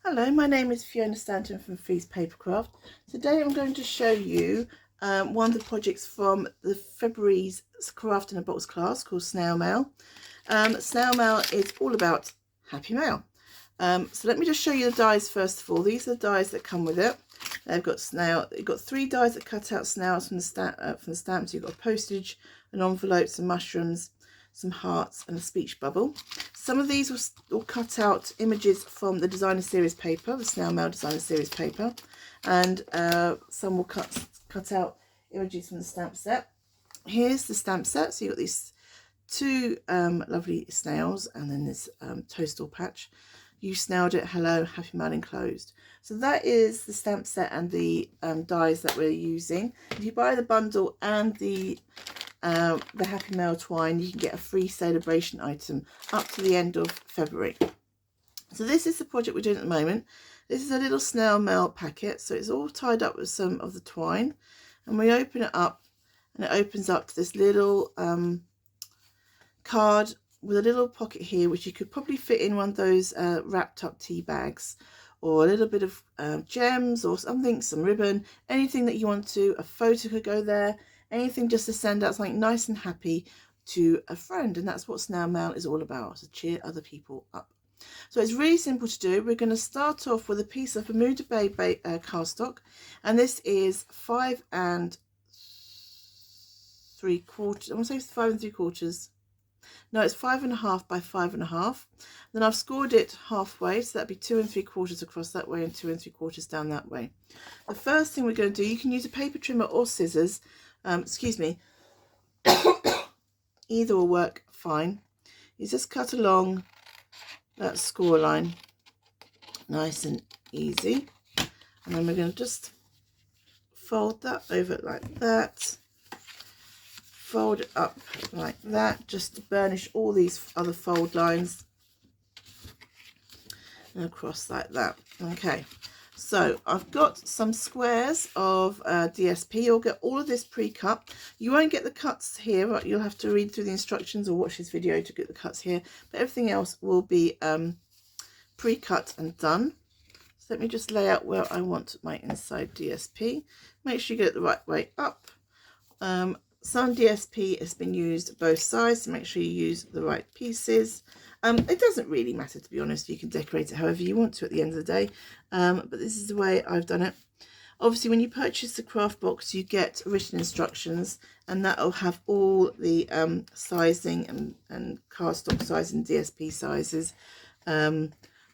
Hello, my name is Fiona Stanton from Papercraft. Today I'm going to show you one of the projects from the February's Craft in a Box class called Snail Mail. Snail Mail is all about Happy Mail. So let me just show you the dies first of all. These are the dies that come with it. They've got snail. You've got 3 dies that cut out snails from the stamps. You've got postage, an envelope, some mushrooms, some hearts, and a speech bubble. Some of these will cut out images from the designer series paper, the Snail Mail designer series paper, and some will cut out images from the stamp set. Here's the stamp set. So you've got these 2 lovely snails, and then this toadstool patch. You snailed it, hello, Happy Mail enclosed. So that is the stamp set and the dies that we're using. If you buy the bundle and the Happy Mail twine, you can get a free sale-A-Bration item up to the end of February. So this is the project we're doing at the moment. This is a little snail mail packet, so it's all tied up with some of the twine, and we open it up and it opens up to this little card with a little pocket here, which you could probably fit in one of those wrapped up tea bags, or a little bit of gems or something, some ribbon, anything that you want to. A photo could go there, anything just to send out something nice and happy to a friend. And that's what Snail Mail is all about, to cheer other people up. So it's really simple to do. We're going to start off with a piece of Bermuda Bay cardstock, and this is 5 3/4. I want to say 5 3/4. No, it's 5 1/2 by 5 1/2. Then I've scored it halfway, so that'd be 2 3/4 across that way and 2 3/4 down that way. The first thing we're going to do, you can use a paper trimmer or scissors. Excuse me. Either will work fine. You just cut along that score line, nice and easy, and then we're going to just fold that over like that. Fold it up like that, just to burnish all these other fold lines, and across like that. Okay, so I've got some squares of DSP. You'll get all of this pre-cut. You won't get the cuts here, but you'll have to read through the instructions or watch this video to get the cuts here, but everything else will be pre-cut and done. So let me just lay out where I want my inside DSP. Make sure you get it the right way up. Some DSP has been used both sides, so make sure you use the right pieces. It doesn't really matter, to be honest. You can decorate it however you want to at the end of the day, but this is the way I've done it. Obviously, when you purchase the craft box, you get written instructions, and that will have all the sizing and cardstock size and DSP sizes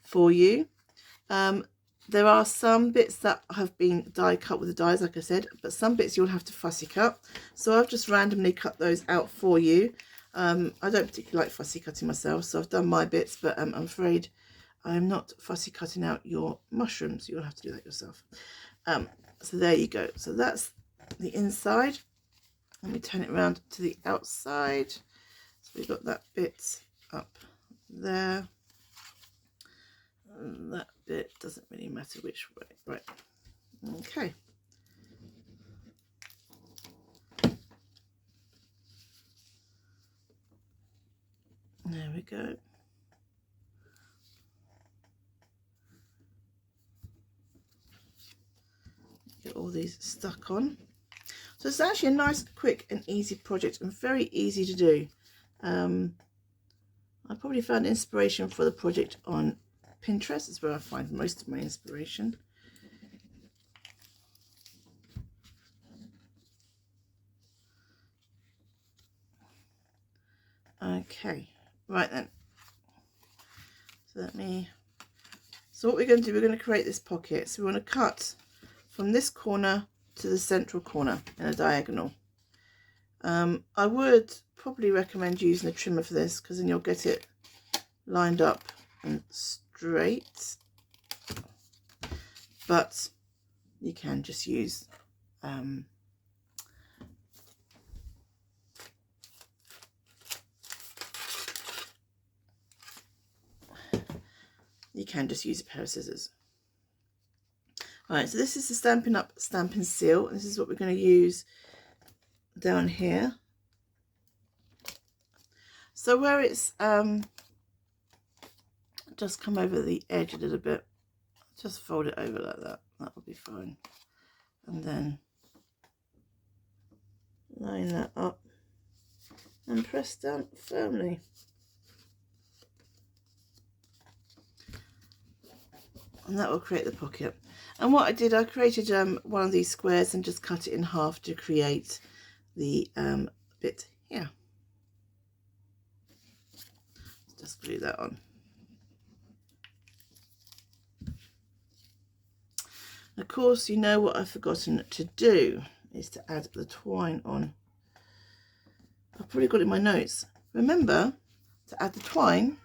for you. There are some bits that have been die cut with the dies, like I said, but some bits you'll have to fussy cut. So I've just randomly cut those out for you. I don't particularly like fussy cutting myself, so I've done my bits, but I'm afraid I'm not fussy cutting out your mushrooms. You'll have to do that yourself. So there you go. So that's the inside. Let me turn it around to the outside. So we've got that bit up there. And that bit doesn't really matter which way, right? Okay. There we go. Get all these stuck on. So it's actually a nice, quick and easy project, and very easy to do. I probably found inspiration for the project on Pinterest. Is where I find most of my inspiration. Okay, right then. So what we're going to do, we're going to create this pocket. So we want to cut from this corner to the central corner in a diagonal. I would probably recommend using a trimmer for this, because then you'll get it lined up and straight, but you can just use a pair of scissors. Right, so this is the Stampin' Up Stampin' Seal, and this is what we're going to use down here. So where it's just come over the edge a little bit, just fold it over like that. That will be fine. And then line that up and press down firmly. And that will create the pocket. And what I did, I created one of these squares and just cut it in half to create the bit here. Just glue that on. Of course, you know what I've forgotten to do is to add the twine on. I've probably got it in my notes. Remember to add the twine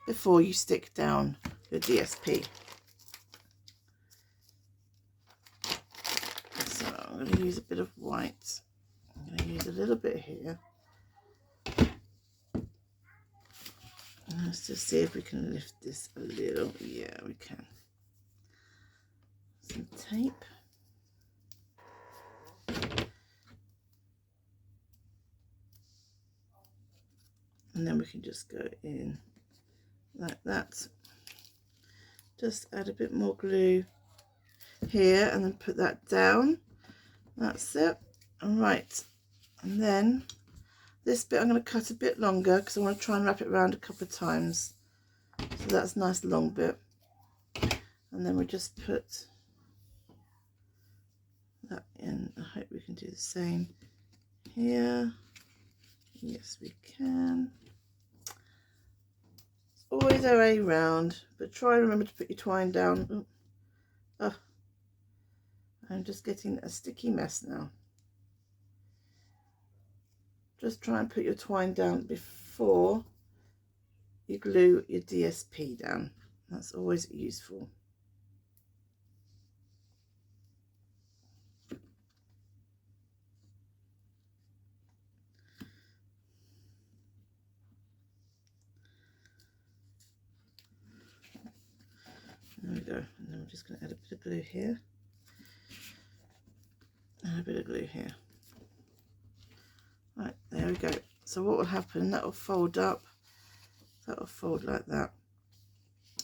before you stick down your DSP. So I'm going to use a bit of white. I'm going to use a little bit here. Let's just see if we can lift this a little. Yeah, we can. Some tape. And then we can just go in like that. Just add a bit more glue here and then put that down. That's it. All right. And then this bit I'm going to cut a bit longer because I want to try and wrap it around a couple of times. So that's a nice long bit. And then we just put that in. I hope we can do the same here. Yes, we can. It's always a way round, but try and remember to put your twine down. Oh, I'm just getting a sticky mess now. Just try and put your twine down before you glue your DSP down. That's always useful. There we go. And then we're just going to add a bit of glue here. And a bit of glue here. Right, there we go. So what will happen, that will fold up. That will fold like that.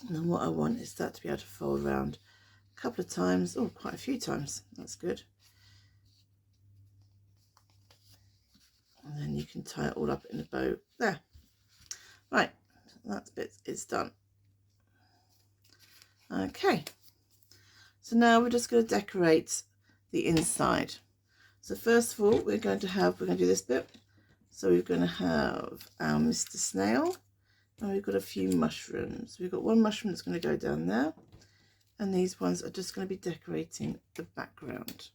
And then what I want is that to be able to fold around a couple of times. Oh, quite a few times. That's good. And then you can tie it all up in a bow there. Right, that bit is done. Okay, so now we're just going to decorate the inside. So first of all, we're going to do this bit. So we're going to have our Mr. Snail, and we've got a few mushrooms. We've got one mushroom that's going to go down there, and these ones are just going to be decorating the background.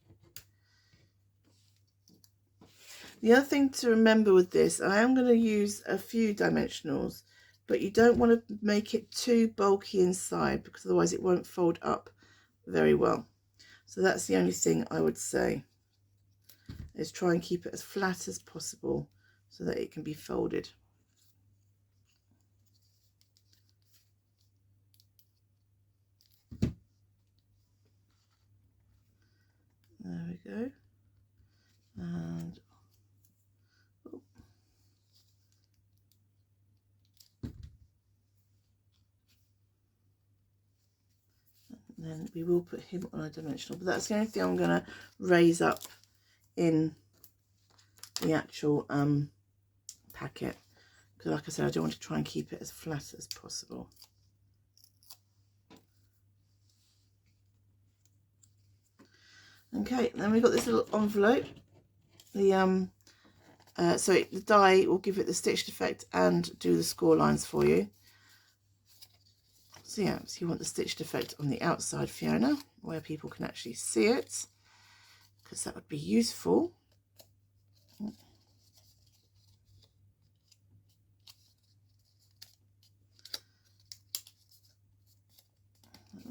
The other thing to remember with this, I am going to use a few dimensionals, but you don't want to make it too bulky inside because otherwise it won't fold up very well. So that's the only thing I would say, is try and keep it as flat as possible so that it can be folded. There we go. And then we will put him on a dimensional, but that's the only thing I'm going to raise up in the actual packet, because like I said, I don't want to try and keep it as flat as possible. Okay, then we've got this little envelope. The the die will give it the stitched effect and do the score lines for you. So yeah, so you want the stitched effect on the outside, Fiona, where people can actually see it, because that would be useful.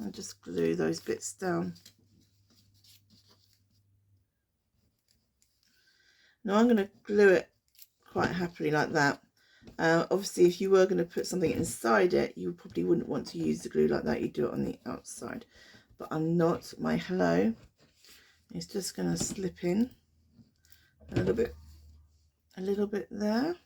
And just glue those bits down. Now I'm going to glue it quite happily like that. Obviously, if you were going to put something inside it, you probably wouldn't want to use the glue like that. You do it on the outside, but I'm not. My hello is just going to slip in a little bit there.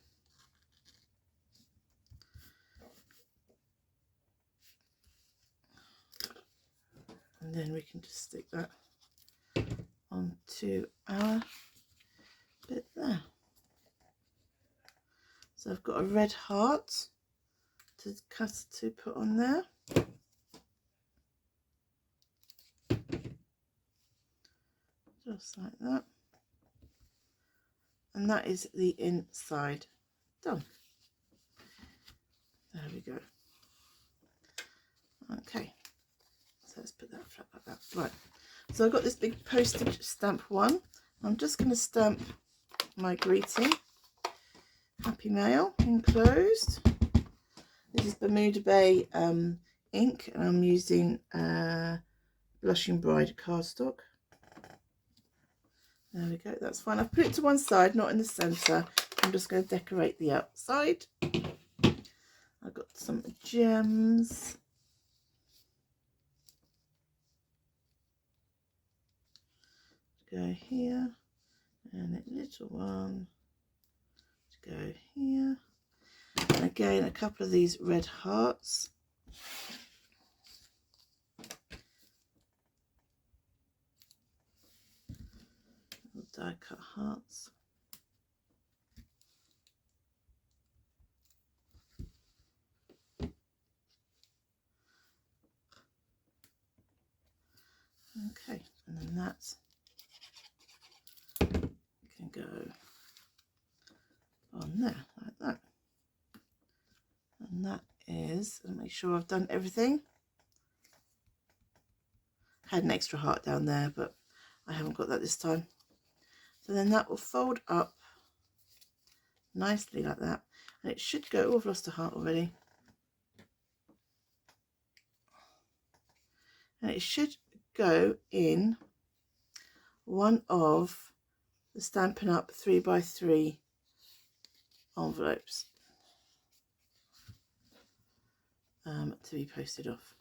And then we can just stick that onto our bit there. So I've got a red heart to put on there. Just like that. And that is the inside done. There we go. Okay, so let's put that flat like that. Right, so I've got this big postage stamp one. I'm just going to stamp my greeting. Happy Mail enclosed. This is Bermuda Bay ink, and I'm using Blushing Bride cardstock. There we go, that's fine. I've put it to one side, not in the centre. I'm just going to decorate the outside. I've got some gems. Go here, and a little one to go here. And again, a couple of these red hearts. Die cut hearts. Okay, and then that can go on there like that. And that is, I'll make sure I've done everything. I had an extra heart down there, but I haven't got that this time. So then that will fold up nicely like that, and it should go. Oh, I've lost a heart already. And it should go in one of the Stampin' Up 3x3 envelopes to be posted off.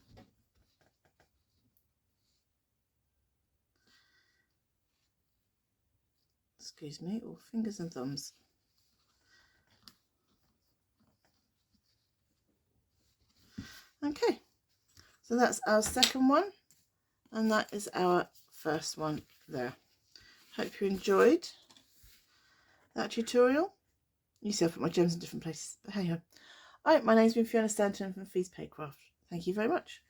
Excuse me, all fingers and thumbs. Okay, so that's our second one, and that is our first one there. Hope you enjoyed that tutorial. You see, I put my gems in different places, but hey ho. Alright, my name's been Fiona Stanton from Papercraft. Thank you very much.